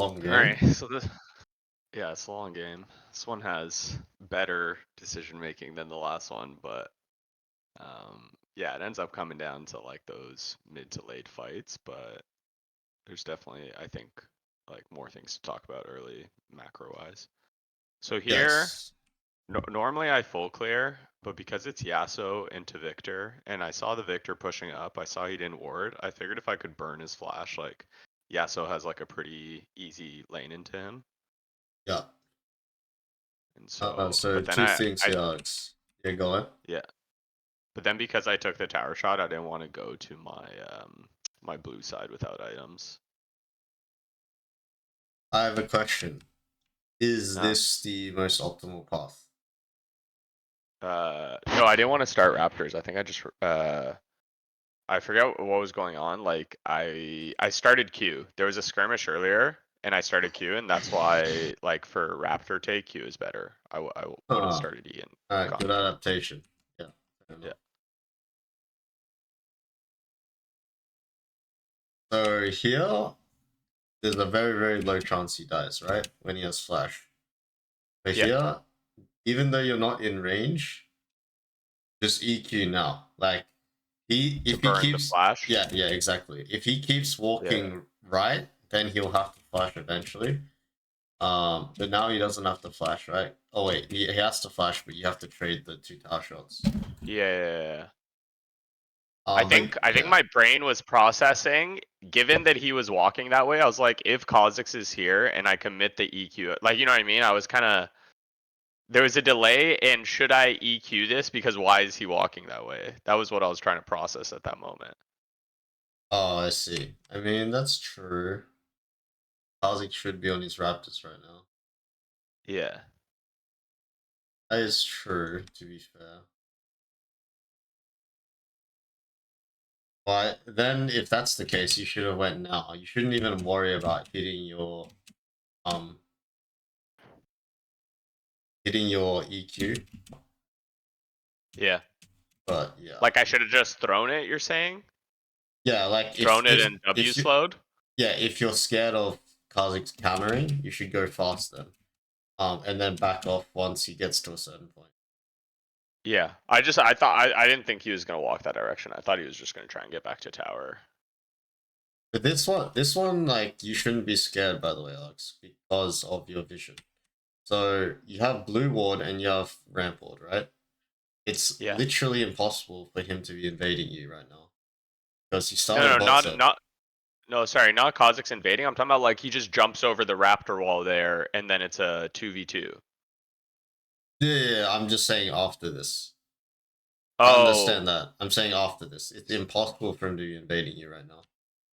long game. Alright, so this, yeah, it's a long game. This one has better decision making than the last one, but yeah, it ends up coming down to like those mid to late fights, but there's definitely, I think, like more things to talk about early macro wise. So here, Yes. normally I full clear, but because it's Yasuo into Victor, and I saw the Victor pushing up, I saw he didn't ward, I figured if I could burn his flash, like Yasuo has like a pretty easy lane into him. Yeah. And so, So but then two things I here, Alex. Yeah, go on. yeah, but then because I took the tower shot, I didn't want to go to my my blue side without items. I have a question. Is Uh, this the most optimal path? no, I didn't want to start Raptors. I think I just I forgot what was going on. Like I started Q. There was a skirmish earlier, and I started Q, and that's why like for Raptor take Q is better. I would have started E and Alright, gone good Q. adaptation. Yeah, fair Yeah. enough. So here, there's a very, very low chance he dies, right? When he has flash. But Yeah. here, even though you're not in range, just EQ now. Like, To if he burn the keeps, flash. yeah, exactly. If he keeps Yeah. walking right, then he'll have to flash eventually. But now he doesn't have to flash, right? Oh wait, he has to flash, but you have to trade the two tower shots. Yeah. But I think yeah, my brain was processing, given that he was walking that way, I was like, if Kha'Zix is here and I commit the EQ, like you know what I mean? I was kinda there was a delay, and should I EQ this because why is he walking that way? That was what I was trying to process at that moment. oh, I see. I mean, that's true. Kazik should be on his Raptors right now. Yeah. That is true, to be fair. But then, if that's the case, you should have went now. You shouldn't even worry about um hitting your EQ. Yeah. But yeah, Like I should have just thrown it, you're saying? yeah, like Thrown it and W if you slowed? yeah, if you're scared of Kazik's countering, you should go fast then. And then back off once he gets to a certain point. Yeah. I thought I didn't think he was gonna walk that direction. I thought he was just gonna try and get back to tower. But this one, like you shouldn't be scared, by the way, Alex, because of your vision. So you have blue ward and you have ramp ward, right? It's Yeah. literally impossible for him to be invading you right now because he No, started no, bot side. no, sorry, not Kha'Zix invading. I'm talking about like he just jumps over the raptor wall there, and then it's a 2v2. Yeah, I'm just saying after this. I understand Oh, that. I'm saying after this. It's impossible for him to be invading you right now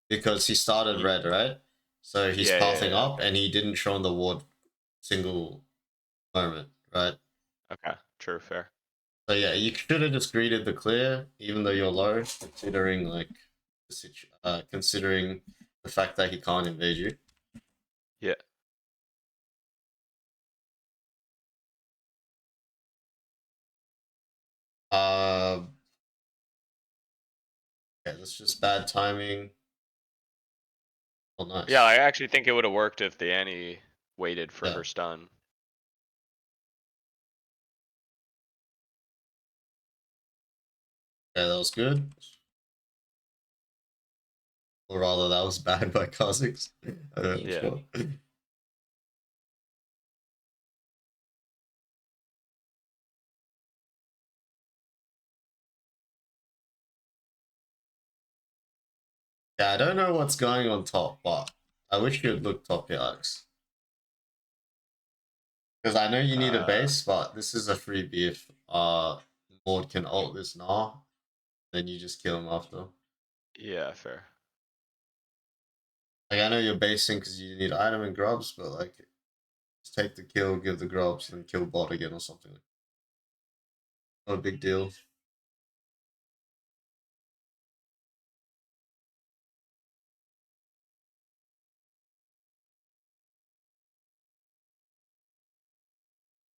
because he started y- red, right? So he's pathing yeah. up and he didn't show on the ward single moment, right? Okay, true, fair. So yeah, you should have just greeted the clear, even though you're low, considering like considering the fact that he can't invade you. Yeah. Uh, yeah, that's just bad timing. Oh, Yeah, I nice. actually think it would have worked if the Annie waited for Yeah, her stun. yeah, that was good. Or rather, that was bad by Kha'Zix. I don't know which Yeah. one. Yeah, I don't know what's going on top, but I wish you had looked top here, Alex. Because I know you need a Uh, base, but this is a freebie if Lord can ult this now, then you just kill him after. yeah, fair. Like I know you're basing because you need item and grubs, but like just take the kill, give the grubs, and kill bot again or something. Not a big deal.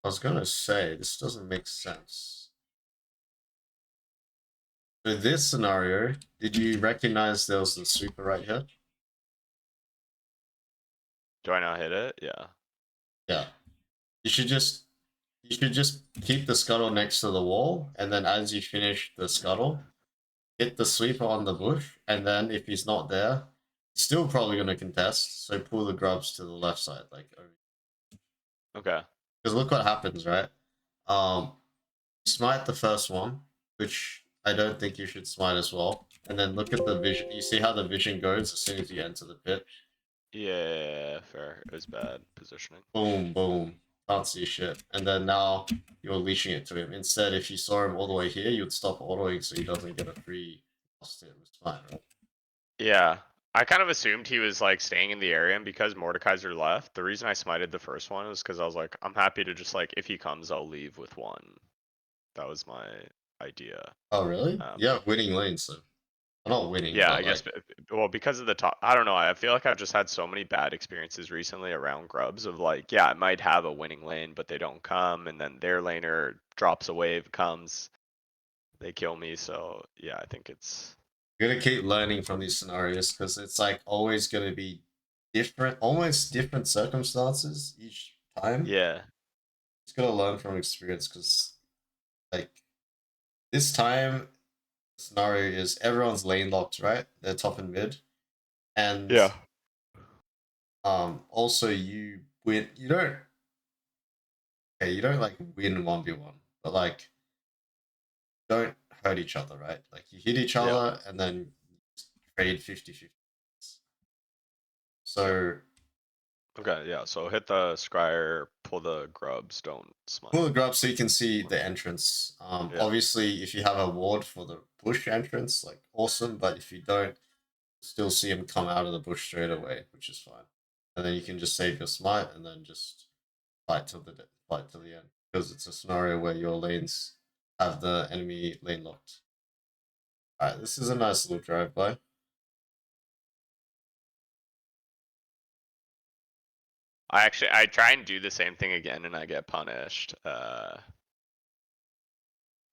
I was gonna say this doesn't make sense. For this scenario, did you recognize there was the super right here? Do I not hit it? Yeah. Yeah. You should just keep the scuttle next to the wall, and then as you finish the scuttle, hit the sweeper on the bush, and then if he's not there, he's still probably gonna contest. So pull the grubs to the left side, like over. Okay. Because look what happens, right? You smite the first one, which I don't think you should smite as well. And then look at the vision. You see how the vision goes as soon as you enter the pit? Yeah, fair. It was bad positioning. Boom, boom. Can't see shit. And then now you're leashing it to him. Instead, if you saw him all the way here, you'd stop autoing so he doesn't get a free lost him. It's fine, right? Yeah. I kind of assumed he was like staying in the area, and because Mordekaiser left, the reason I smited the first one was because I was like, I'm happy to just like, if he comes, I'll leave with one. That was my idea. Oh, really? Um, Yeah, winning lanes, so. Well, not winning, Yeah, but I guess, like. well, because of the top, I don't know. I feel like I've just had so many bad experiences recently around grubs of like, yeah, I might have a winning lane, but they don't come, and then their laner drops a wave, comes, they kill me. So yeah, I think it's You're gonna keep learning from these scenarios because it's like always gonna be different, almost different circumstances each time. yeah, Just gotta learn from experience because, like, this time the scenario is everyone's lane locked, right? They're top and mid, and yeah, also you win. You don't. Okay, you don't like win 1v1, but like don't hurt each other, right? Like you hit each yeah. other and then trade 50-50. So Okay, yeah. So hit the scryer, pull the grubs, don't smite. pull the grub so you can see the entrance. Yeah. Obviously, if you have a ward for the bush entrance, like awesome. But if you don't, still see him come out of the bush straight away, which is fine. And then you can just save your smite and then just fight till the end because it's a scenario where your lanes have the enemy lane locked. All right, this is a nice little drive by. I try and do the same thing again and I get punished.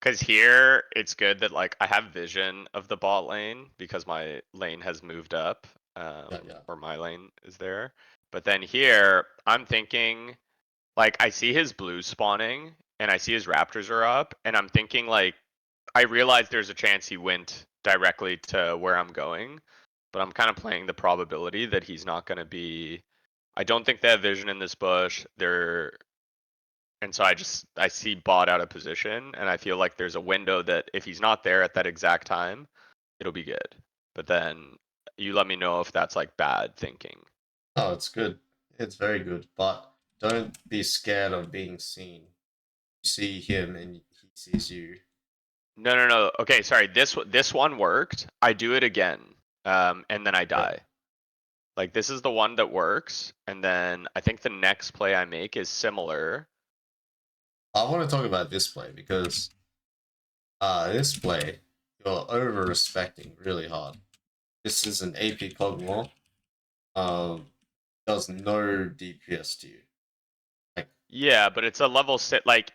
Cause here it's good that like I have vision of the bot lane because my lane has moved up. Yeah. Or my lane is there. But then here I'm thinking like I see his blue spawning and I see his raptors are up and I'm thinking like I realize there's a chance he went directly to where I'm going, but I'm kind of playing the probability that he's not going to be. I don't think they have vision in this bush. And so I see bot out of position, and I feel like there's a window that if he's not there at that exact time, it'll be good. But then you let me know if that's like bad thinking. Oh, it's good. It's very good, but don't be scared of being seen. You see him and he sees you. No, no, no. Okay, sorry. This one worked. I do it again, and then I Yeah. die. Like this is the one that works, and then I think the next play I make is similar. I want to talk about this play because this play you're over respecting really hard. This is an AP Cogmore. Does no DPS to you. Like Yeah, but it's a level set. Like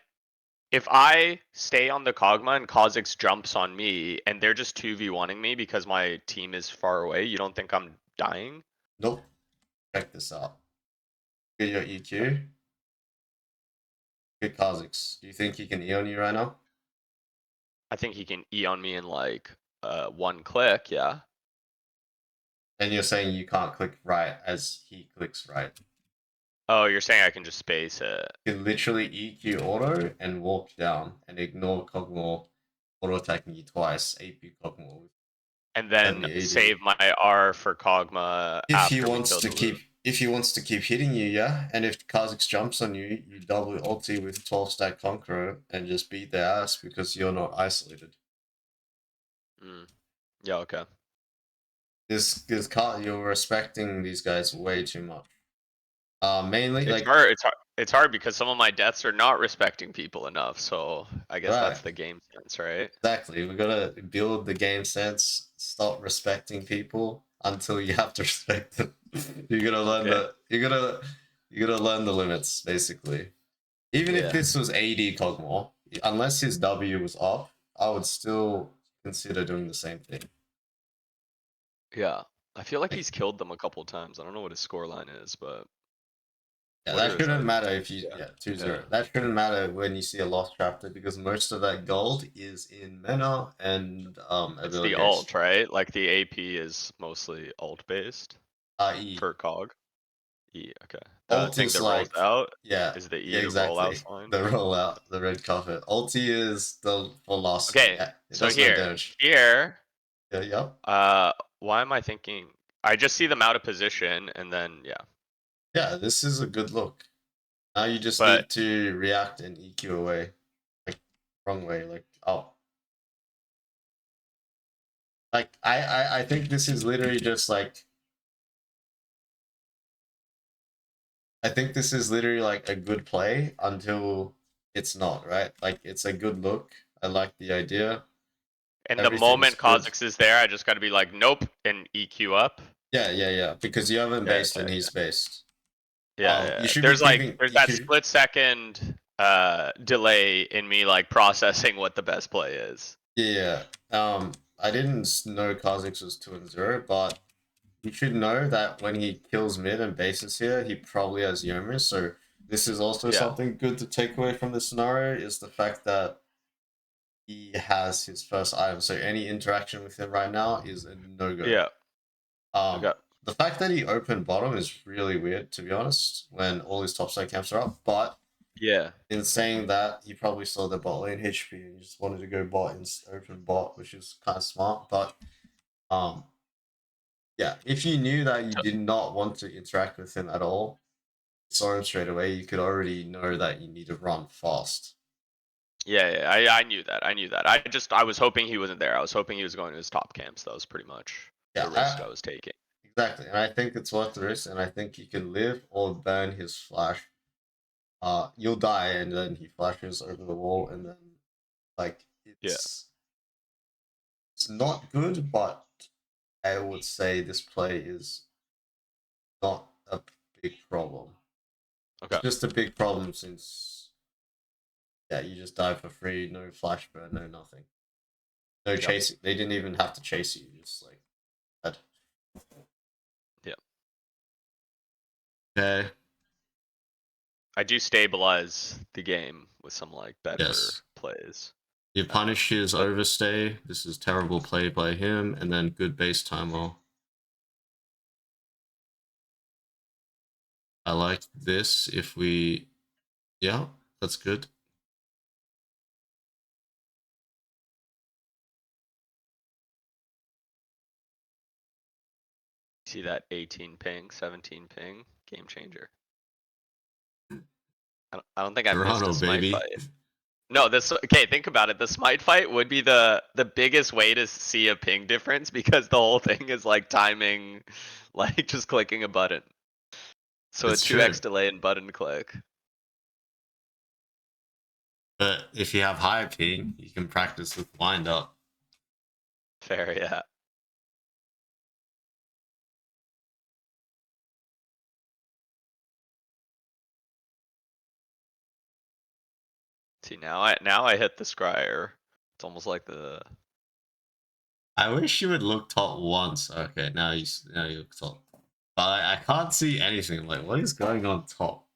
if I stay on the Kog'Maw and Kha'Zix jumps on me, and they're just 2v1ing me because my team is far away, you don't think I'm dying? nope. Check this out. Get your EQ. Get Kha'Zix. Do you think he can E on you right now? I think he can E on me in like one click. Yeah. And you're saying you can't click right as he clicks right. Oh, you're saying I can just space it. You can literally EQ auto and walk down and ignore Cogmore auto attacking you twice. AP Cogmore with And then heavy AD. save my R for Kog'Maw after we kill the loop. If he wants to keep hitting you, yeah, and if Kha'Zix jumps on you, you double ulti with 12 stack Conqueror and just beat their ass because you're not isolated. Mm. Yeah, okay. You're respecting these guys way too much. Mainly It's like hard. It's hard because some of my deaths are not respecting people enough. So I guess right, that's the game sense, right? exactly. We gotta build the game sense. Stop respecting people until you have to respect them. You're gonna learn Okay. you're gonna learn the limits basically. Even if Yeah. this was AD Cogmore, unless his W was up, I would still consider doing the same thing. Yeah. I feel like Like, he's killed them a couple times. I don't know what his score line is, but Yeah, Order that is shouldn't like, matter if you, yeah, yeah, 2-0. yeah. That shouldn't matter when you see a lost chapter because most of that gold is in mana and It's the ability alt, haste. right? Like the AP is mostly alt based E. for cog. Okay. The Alt thing is that rolls like, out yeah, is the yeah, E, the rollout exactly. sign. The rollout, the red carpet. Ulti is the velocity. Okay, Yeah, it so does no here, damage. here, Yeah, yep. why am I thinking? I just see them out of position, and then yeah. Yeah, this is a good look. Now you just But need to react and EQ away. Like, wrong way. Like, oh. Like, I think this is literally just like, I think this is literally like a good play until it's not, right? Like, it's a good look. I like the idea. and the Everything's moment good. Kha'Zix is there, I just got to be like, nope, and EQ up. Yeah. Because you haven't Yeah, based yeah, and he's based. yeah, You yeah. should be There's like, keeping. there's You that should. split second delay in me like processing what the best play is. Yeah. I didn't know Kha'Zix was 2-0, but you should know that when he kills mid and bases here, he probably has Yomi. So this is also Yeah, something good to take away from this scenario is the fact that he has his first item. So any interaction with him right now is a no go. yeah. Okay. The fact that he opened bottom is really weird, to be honest, when all his topside camps are up. But Yeah. in saying that, he probably saw the bot lane HP and he just wanted to go bot and open bot, which is kind of smart. But um, yeah, if you knew that you So- did not want to interact with him at all, saw him straight away, you could already know that you need to run fast. Yeah, I knew that. I knew that. I was hoping he wasn't there. I was hoping he was going to his top camps. That was pretty much the risk Yeah, I was taking. exactly. And I think it's worth the risk, and I think you can live or burn his flash. You'll die, and then he flashes over the wall, and then like Yeah. it's not good, but I would say this play is not a big problem. Okay. It's just a big problem since yeah, you just die for free, no flash burn, no nothing. No chasing. They didn't even have to chase you, just like that. Yeah. Okay. I do stabilize the game with some like better Yes. plays. You punish his But overstay. This is terrible play by him, and then good base timer. I like this. If we, yeah, that's good. see that 18 ping, 17 ping, game changer. I don't think I missed a Toronto, smite baby. fight. No, this okay. Think about it. The smite fight would be the biggest way to see a ping difference because the whole thing is like timing, like just clicking a button. So It's a true. 2x delay in button click. But if you have high ping, you can practice with wind up. Fair, yeah. See now I hit the scryer. It's almost like the I wish you would look top once. Okay, now you look top. But I can't see anything. Like, what is going on top?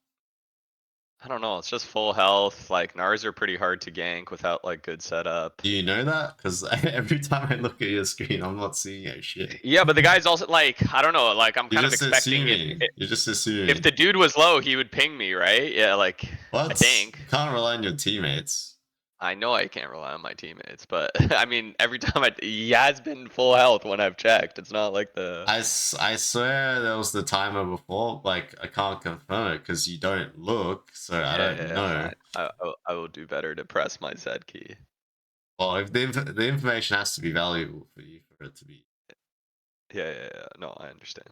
I don't know, it's just full health. Like Nars are pretty hard to gank without like good setup. Do you know that? Because every time I look at your screen, I'm not seeing a shit. Yeah, but the guy's also like, I don't know, like I'm You're kind of just expecting assuming. You're just assuming. if the dude was low, he would ping me, right? Yeah, like I What? think. You can't rely on your teammates. I know I can't rely on my teammates, but I mean, every time he has been full health when I've checked. It's not like the. I swear there was the timer before. Like, I can't confirm it because you don't look, so I don't Yeah, know. fine. I will do better to press my Z key. Well, if the information has to be valuable for you for it to be. Yeah. No, I understand.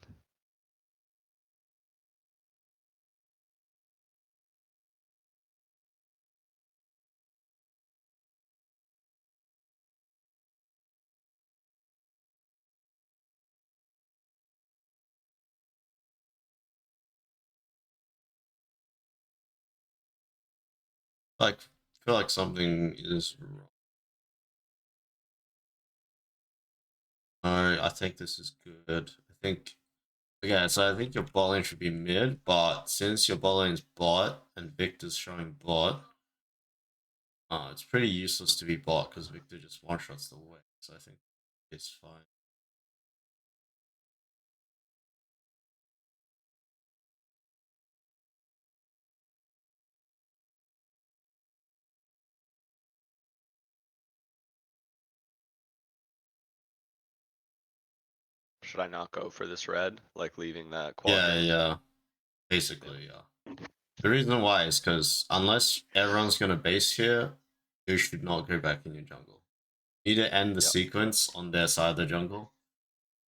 Like, I feel like something is wrong. No, I think this is good. I think Okay, so I think your bot lane should be mid, but since your bot lane's bot and Victor's showing bot, it's pretty useless to be bot because Victor just one-shots the way. So I think it's fine. Should I not go for this red? Like leaving that quad Yeah, lane? yeah. Basically, yeah. The reason why is because unless everyone's gonna base here, you should not go back in your jungle. You either end the Yep. sequence on their side of the jungle,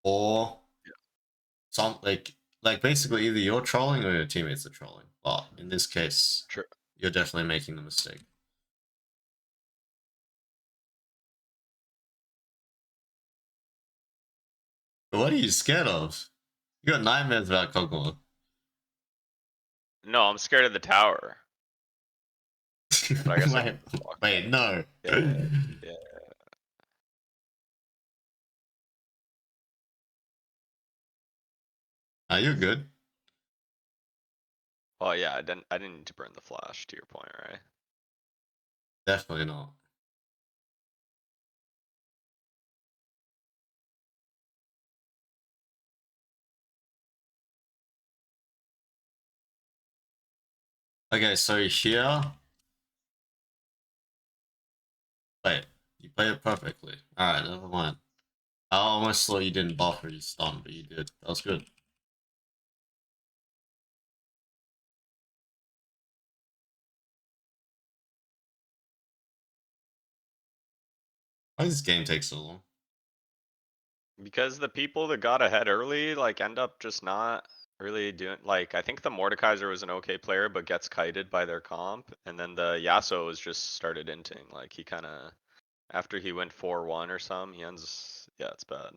or some like basically either you're trolling or your teammates are trolling. But in this case, Sure. you're definitely making the mistake. But what are you scared of? You got nightmares about Kog'Maw. No, I'm scared of the tower. But I guess I wait, can just walk wait, no. back. Yeah, yeah. You're good. Oh yeah, I didn't need to burn the flash to your point, right? Definitely not. Okay, so here. Wait, you played it perfectly. Alright, never mind. I almost thought you didn't buffer your stun, but you did. That was good. Why does this game take so long? Because the people that got ahead early, like, end up just not really doing, like, I think the Mordekaiser was an okay player, but gets kited by their comp, and then the Yasuo was just started inting, like, he kinda, after he went 4-1 or something, he ends, yeah, it's bad.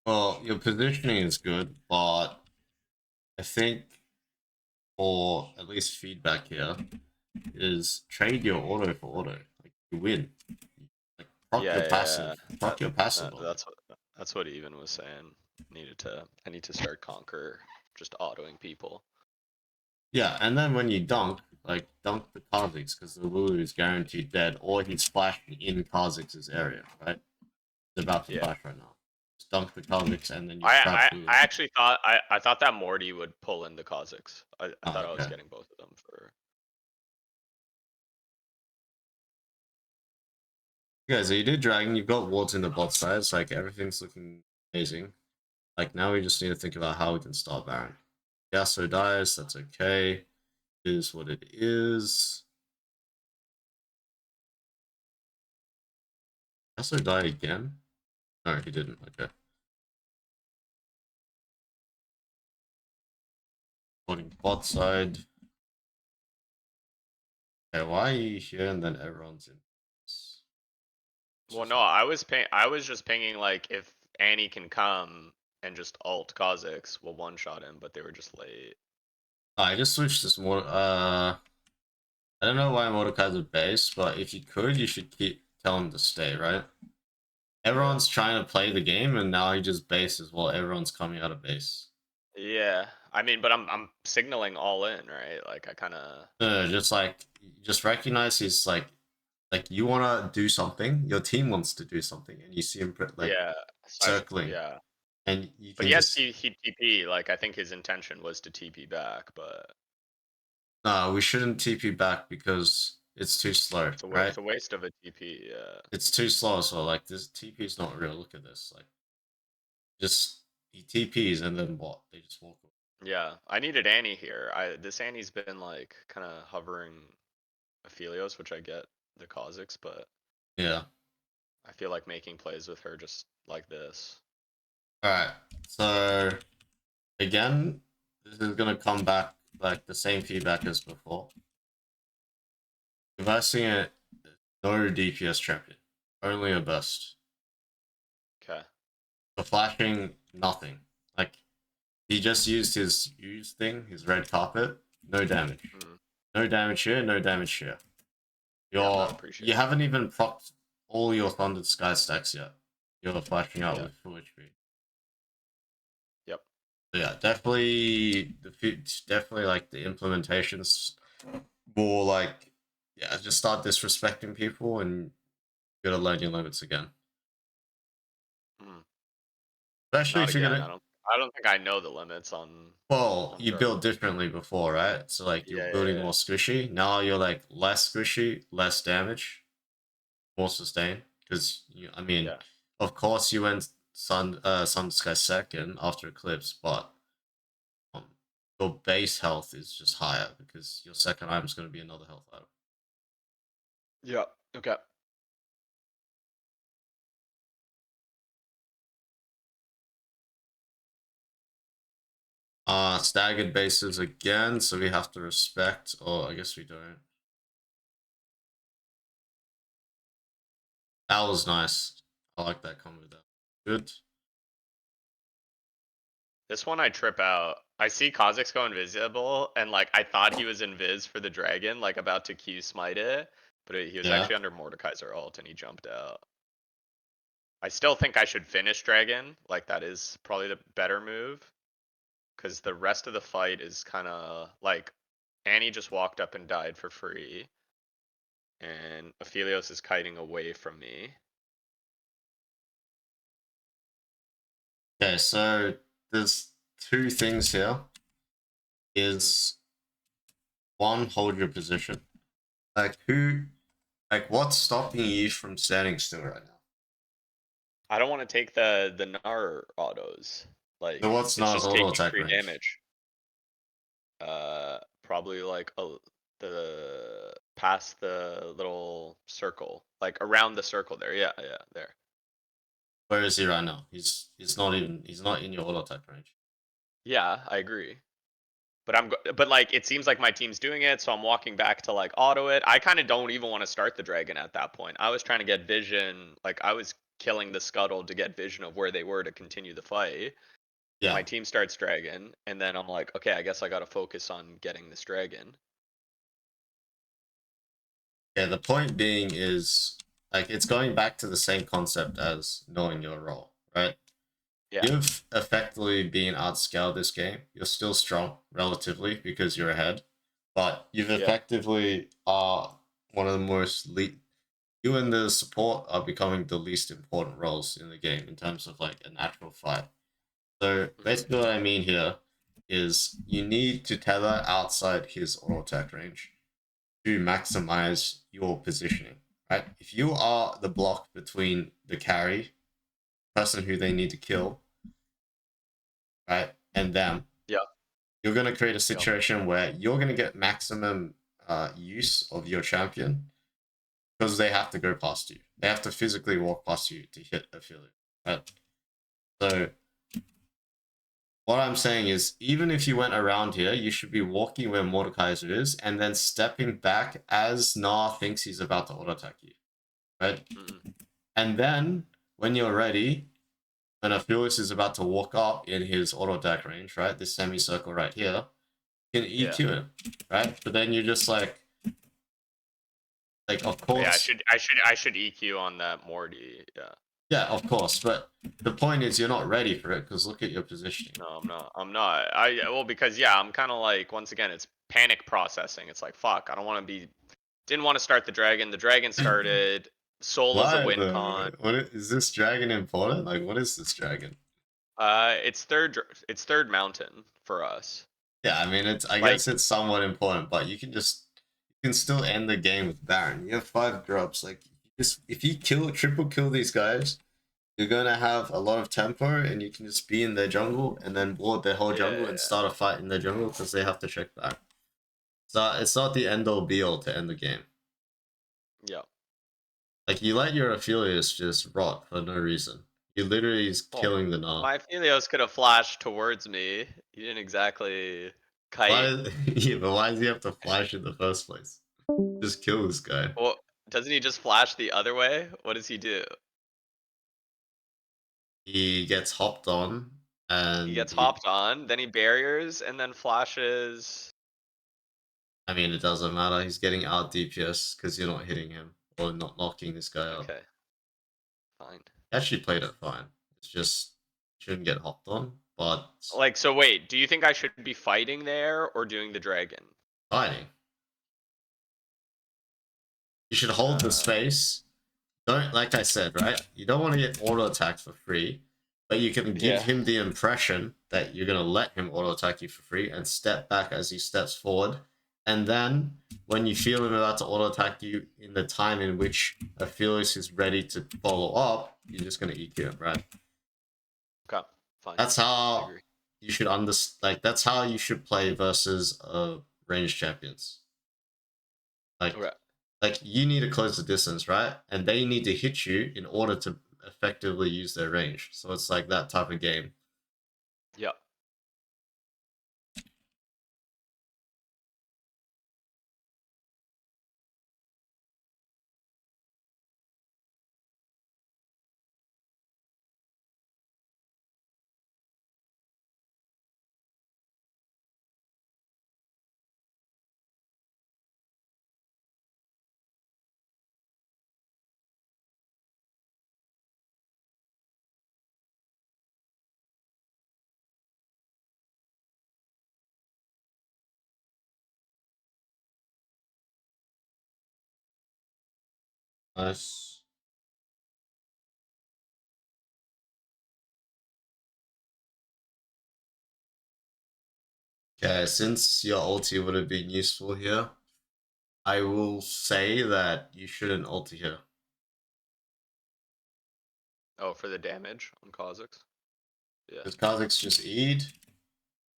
Well, your positioning is good, but I think for at least feedback here is trade your auto for auto. Like you win. Like proc your Yeah, passive. Proc your passive that, on it. that's what Even was saying. I need to start Conquer, just autoing people. Yeah, and then when you dunk, like dunk the Kha'Zix because the Lulu is guaranteed dead, or he's flashing in Kha'Zix's area, right? He's about to Yeah. flash right now. Just dunk the Kha'Zix and then you I, trap I, Lulu. I actually thought I thought that Morty would pull in the Kha'Zix. I Oh, thought I was okay. getting both of them for. Yeah, so you did Dragon, you've got wards in the bot side, so like everything's looking amazing. Like now we just need to think about how we can start Baron. Yasuo dies, that's okay. It is what it is. Yasuo die again? No, he didn't. Okay. Holding bot side. Okay, why are you here and then everyone's in? Well, no, I was just pinging like if Annie can come and just ult Kha'Zix, we'll one shot him, but they were just late. I just switched this more. I don't know why Mordekaiser base, but if you could, you should keep tell him to stay, right? Everyone's trying to play the game, and now he just bases while everyone's coming out of base. Yeah, I mean, but I'm signaling all in, right? Like I kind of. Just like just recognize he's like you want to do something, your team wants to do something, and you see him like Yeah, circling, yeah. and you But can he has just he TP. Like I think his intention was to TP back, but no, we shouldn't TP back because it's too slow, right? it's a waste of a TP. Yeah. It's too slow as well. Like this TP is not real. Look at this. Like just he TPs and then what? They just walk away. Yeah, I needed Annie here. This Annie's been like kind of hovering Aphelios, which I get the Kha'Zix, but Yeah. I feel like making plays with her just like this. All right. So again, this is gonna come back like the same feedback as before. Reversing it, no DPS champion, only a burst. Okay. For flashing, nothing. Like he just used his use thing, his red carpet. No damage. Mm. No damage here. No damage here. Yeah, I'm not You appreciating. haven't even procced all your Thundered Sky stacks yet. You're flashing out Yeah. with full HP. Yep. Yeah, definitely definitely like the implementations more like, yeah, just start disrespecting people and you gotta learn your limits again. Mm, Especially not if you're again. gonna, I don't think I know the limits well, on you Jarvan. built differently before, right? So like you're Yeah, yeah, building yeah. more squishy. Now you're like less squishy, less damage, more sustain. Because I mean, Yeah. of course you went Sun Sky second after Eclipse, but um, your base health is just higher because your second item is going to be another health item. Yeah. Okay. Staggered bases again, so we have to respect. Or I guess we don't. That was nice. I like that combo there. Good. This one I trip out. I see Kha'Zix go invisible, and like I thought he was invis for the dragon, like about to Q smite it, but he was Yeah. actually under Mordekaiser ult and he jumped out. I still think I should finish dragon, like that is probably the better move, because the rest of the fight is kind of like Annie just walked up and died for free, and Aphelios is kiting away from me. Okay, so there's two things here. Mhm. Is one, hold your position. Like who, like what's stopping you from standing still right now? I don't want to take the Gnar autos. So Like what's it's Nara's just auto taking attack free range? damage. Probably like the past the little circle, like around the circle there. Yeah, yeah, there. Where is he right now? He's not even, he's not in your auto attack range. Yeah, I agree. But but like it seems like my team's doing it, so I'm walking back to like auto it. I kind of don't even want to start the dragon at that point. I was trying to get vision, like I was killing the scuttle to get vision of where they were to continue the fight. Yeah. My team starts dragon, and then I'm like, okay, I guess I gotta focus on getting this dragon. Yeah, the point being is like it's going back to the same concept as knowing your role, right? Yeah, You've effectively been outscaled this game. You're still strong relatively because you're ahead, but you've yeah. effectively are one of the most you and the support are becoming the least important roles in the game in terms of like a natural fight. So Hmm. basically what I mean here is you need to tether outside his auto attack range to maximize your positioning, right? If you are the block between the carry, person who they need to kill, right, and them, Yeah, you're going to create a yeah. situation where you're going to get maximum use of your champion because they have to go past you. They have to physically walk past you to hit affiliate, right? So what I'm saying is, even if you went around here, you should be walking where Mordekaiser is and then stepping back as Gnar thinks he's about to auto attack you, right? Hmm. And then when you're ready, when Aphelios is about to walk up in his auto attack range, right? This semicircle right here, you can Yeah. EQ him, right? But then you're just like of Yeah, course, I should EQ on that Morty. Yeah. yeah, of course. But the point is, you're not ready for it because look at your positioning. No, I'm not. I'm not. Well, because yeah, I'm kind of like, once again, it's panic processing. It's like, fuck, I don't want to be. Didn't want to start the dragon. The dragon started. Solo's a Why win though? con. Is this dragon important? Like, what is this dragon? It's third mountain for us. Yeah, I mean, I Like, guess it's somewhat important, but you can still end the game with Baron. You have 5 drops. Like, just if you triple kill these guys, you're gonna have a lot of tempo, and you can just be in their jungle and then ward their whole jungle and yeah, start a fight in their jungle because they have to check back. So it's not the end all be all to end the game. yeah. Like you let your Aphelios just rot for no reason. He literally is Well, killing the Gnar. my Aphelios could have flashed towards me. He didn't exactly kite. Why? Yeah, but why does he have to flash in the first place? Just kill this guy. Well, doesn't he just flash the other way? What does he do? He gets hopped on, He and gets hopped on, then he barriers, and then flashes. I mean, it doesn't matter. He's getting out DPS because you're not hitting him or not knocking this guy out. Okay, fine. He actually played it fine. It's just shouldn't get hopped on, but Like, so wait, do you think I should be fighting there or doing the dragon? fighting. You should hold the space. Don't, like I said, right? You don't want to get auto attacked for free, but you can give Yeah. him the impression that you're gonna let him auto attack you for free and step back as he steps forward. And then when you feel him about to auto attack you in the time in which Aphelios is ready to follow up, you're just gonna EQ him, right? Okay, fine. That's I how agree. you should like that's how you should play versus ranged champions. Like Okay. like you need to close the distance, right? And they need to hit you in order to effectively use their range. So it's like that type of game. Yep. Nice. Okay, since your ulti would have been useful here, I will say that you shouldn't ulti here. Oh, for the damage on Kha'Zix? Yeah. Because Kha'Zix just E'd,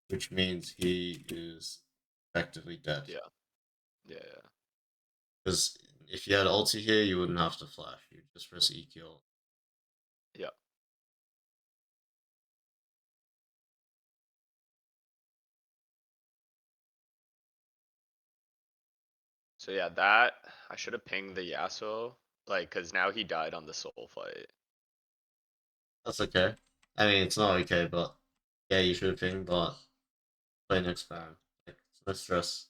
which means he is effectively dead. Yeah. Yeah, yeah. Because if you had ulti here, you wouldn't have to flash. You'd just press EQ. Yeah. So yeah, that I should have pinged the Yasuo, like, cause now he died on the soul fight. That's okay. I mean, it's not okay, but yeah, you should have pinged, but play next round. Like, no stress.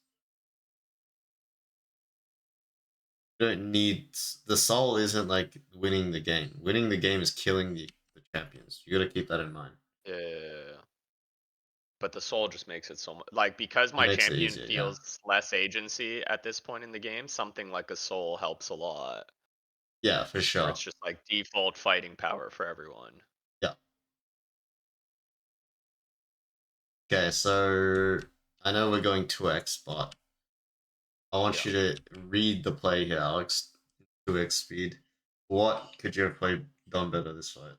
You don't need the soul isn't like winning the game. Winning the game is killing the champions. You gotta keep that in mind. Yeah, yeah, yeah, yeah. But the soul just makes it so much, like, because It my makes it champion easier, yeah. feels less agency at this point in the game, something like a soul helps a lot. Yeah, for Where sure. it's just like default fighting power for everyone. Yeah. Okay, so I know we're going 2x, but I want Yeah. you to read the play here, Alex. 2x speed. What could you have done better this fight?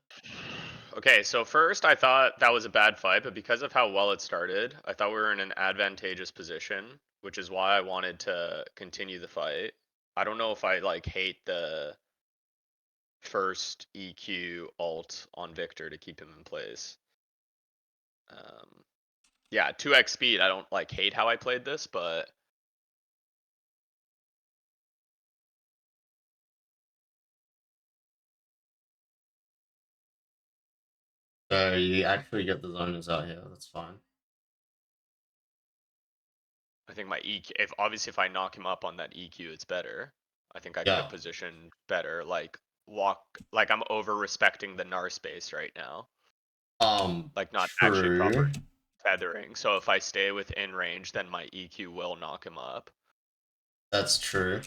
Okay, so first I thought that was a bad fight, but because of how well it started, I thought we were in an advantageous position, which is why I wanted to continue the fight. I don't know if I like hate the first EQ alt on Victor to keep him in place. Yeah, 2x speed. I don't like hate how I played this, but So you actually get the zoners out here, that's fine. I think my EQ, if obviously if I knock him up on that EQ, it's better. I think I could Yeah. have positioned better, like walk, like I'm over respecting the Gnar space right now, like not actually True. proper feathering. So if I stay within range, then my EQ will knock him up. That's true.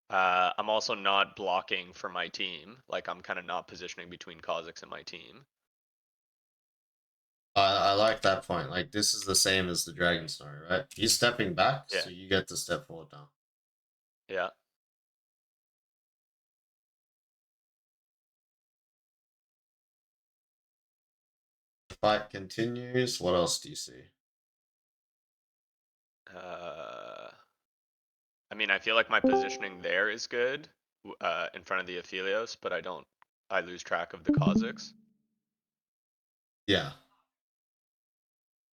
I'm also not blocking for my team. Like I'm kind of not positioning between Kha'Zix and my team. I like that point. Like this is the same as the dragon story, right? He's stepping back, Yeah, so you get to step forward now. yeah. The fight continues. What else do you see? Uh, I mean, I feel like my positioning there is good, in front of the Aphelios, but I lose track of the Kha'Zix. Yeah.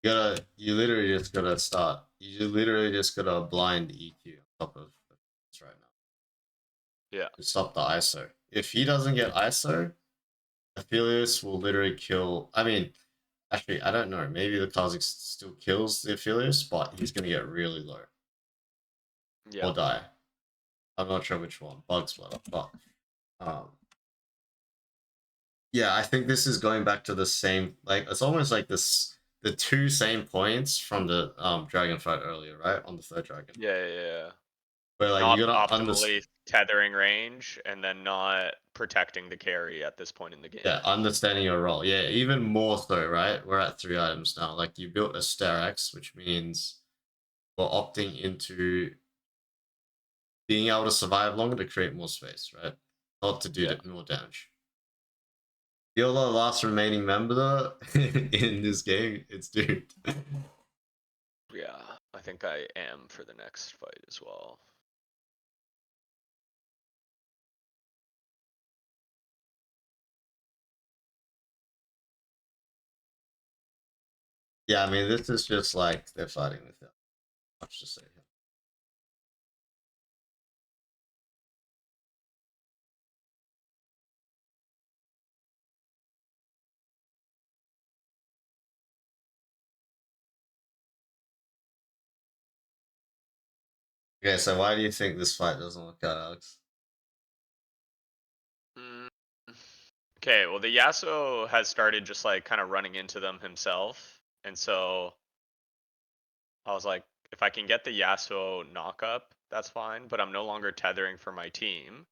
You literally just gotta start. You literally just gotta blind EQ on top of this right now. Yeah, To stop the ISO. If he doesn't get ISO, Aphelios will literally kill. I mean, actually, I don't know. Maybe the Kha'Zix still kills the Aphelios, but he's gonna get really low yeah. or die. I'm not sure which one. Bug splitter, but um, Yeah, I think this is going back to the same, like it's almost like this the two same points from the dragon fight earlier, right? On the third dragon. Yeah. Where like you Not gotta understand, optimally tethering range and then not protecting the carry at this point in the yeah, game. understanding your role. Yeah, even more so, right? We're at 3 items now. Like you built a Sterak's, which means we're opting into being able to survive longer to create more space, right? Not to do Yeah. more damage. You're the last remaining member in this game. It's doomed. Yeah, I think I am for the next fight as well. Yeah, I mean, this is just like they're fighting with them. Much to say here. Okay, so why do you think this fight doesn't work out, Alex? Mm. Okay, well the Yasuo has started just like kind of running into them himself, and so I was like, if I can get the Yasuo knock up, that's fine, but I'm no longer tethering for my team.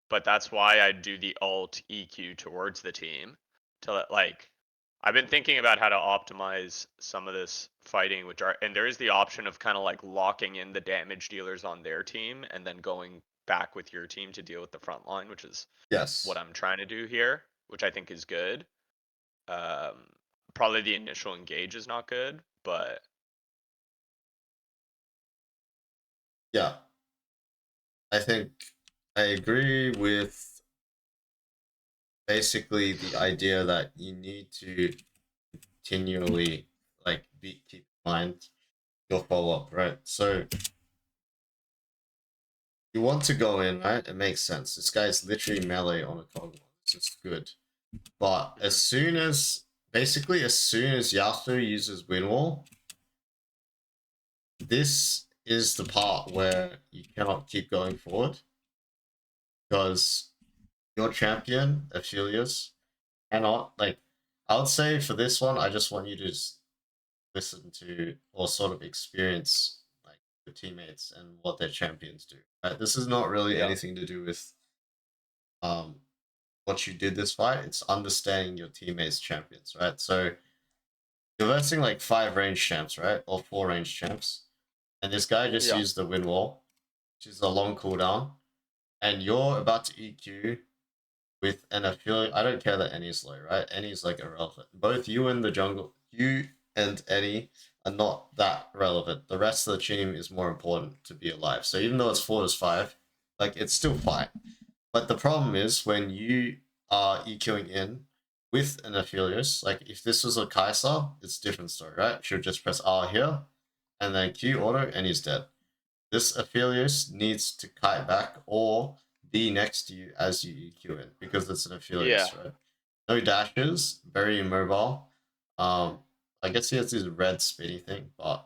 But that's why I do the alt EQ towards the team to like I've been thinking about how to optimize some of this fighting, which are and there is the option of kind of like locking in the damage dealers on their team and then going back with your team to deal with the front line, which is what Yes. I'm trying to do here, which I think is good. Um, Probably the initial engage is not good, but Yeah. I think I agree with basically the idea that you need to continually like keep in mind your follow up, right? So you want to go in, right? It makes sense. This guy's literally melee on a Kog'Maw. It's good. But as mhm. soon as basically as soon as Yasuo uses Windwall, this is the part where you cannot keep going forward because your champion, Aphelios, cannot like I would say for this one, I just want you to just listen to or sort of experience like your teammates and what their champions do. Right? This is not really Yeah. anything to do with um what you did this fight. It's understanding your teammates' champions, right? So you're versing like 5 range champs, right? Or 4 range champs. And this guy just Yeah. used the win wall, which is a long cooldown. And you're about to EQ with an affiliate. I don't care that Annie's low, right? Annie's like irrelevant. Both you and the jungle, you and Annie are not that relevant. The rest of the team is more important to be alive. So even though it's 4 to 5, like it's still fine. But the problem is when you are EQing in with an Aphelios, like if this was a Kai'Sa, it's a different story, right? She'll just press R here and then Q auto and he's dead. This Aphelios needs to kite back or be next to you as you EQ in because it's an Yeah. Aphelios, right? No dashes, very immobile. I guess he has this red spinny thing, but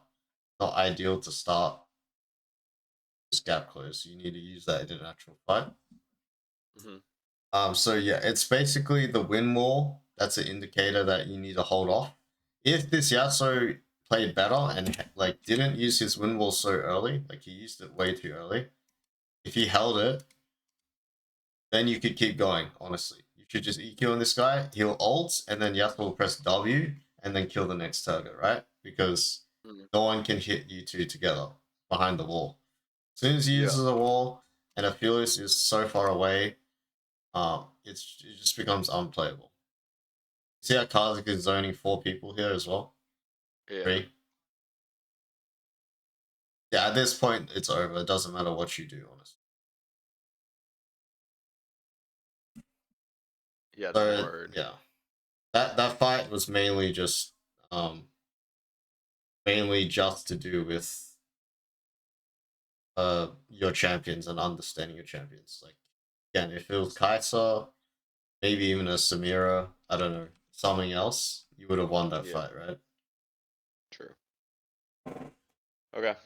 not ideal to start this gap close. You need to use that in an actual fight. Hmm. So yeah, it's basically the win wall. That's an indicator that you need to hold off. If this Yasuo played better and like didn't use his win wall so early, like he used it way too early, if he held it, then you could keep going. Honestly, you should just EQ on this guy. He'll ult, and then Yasuo will press W and then kill the next target, right? Because no one can hit you two together behind the wall. As soon as he Yeah. uses a wall and Aphelios is so far away, it just becomes unplayable. See how Karzik is zoning 4 people here as well? Yeah. 3. Yeah, at this point, it's over. It doesn't matter what you do, honestly. Yeah, the So, word. yeah. That fight was um mainly just to do with your champions and understanding your champions. Like again, if it was Kai'Sa, maybe even a Samira, I don't know, something else, you would have won that Yeah. fight, right? True. Okay.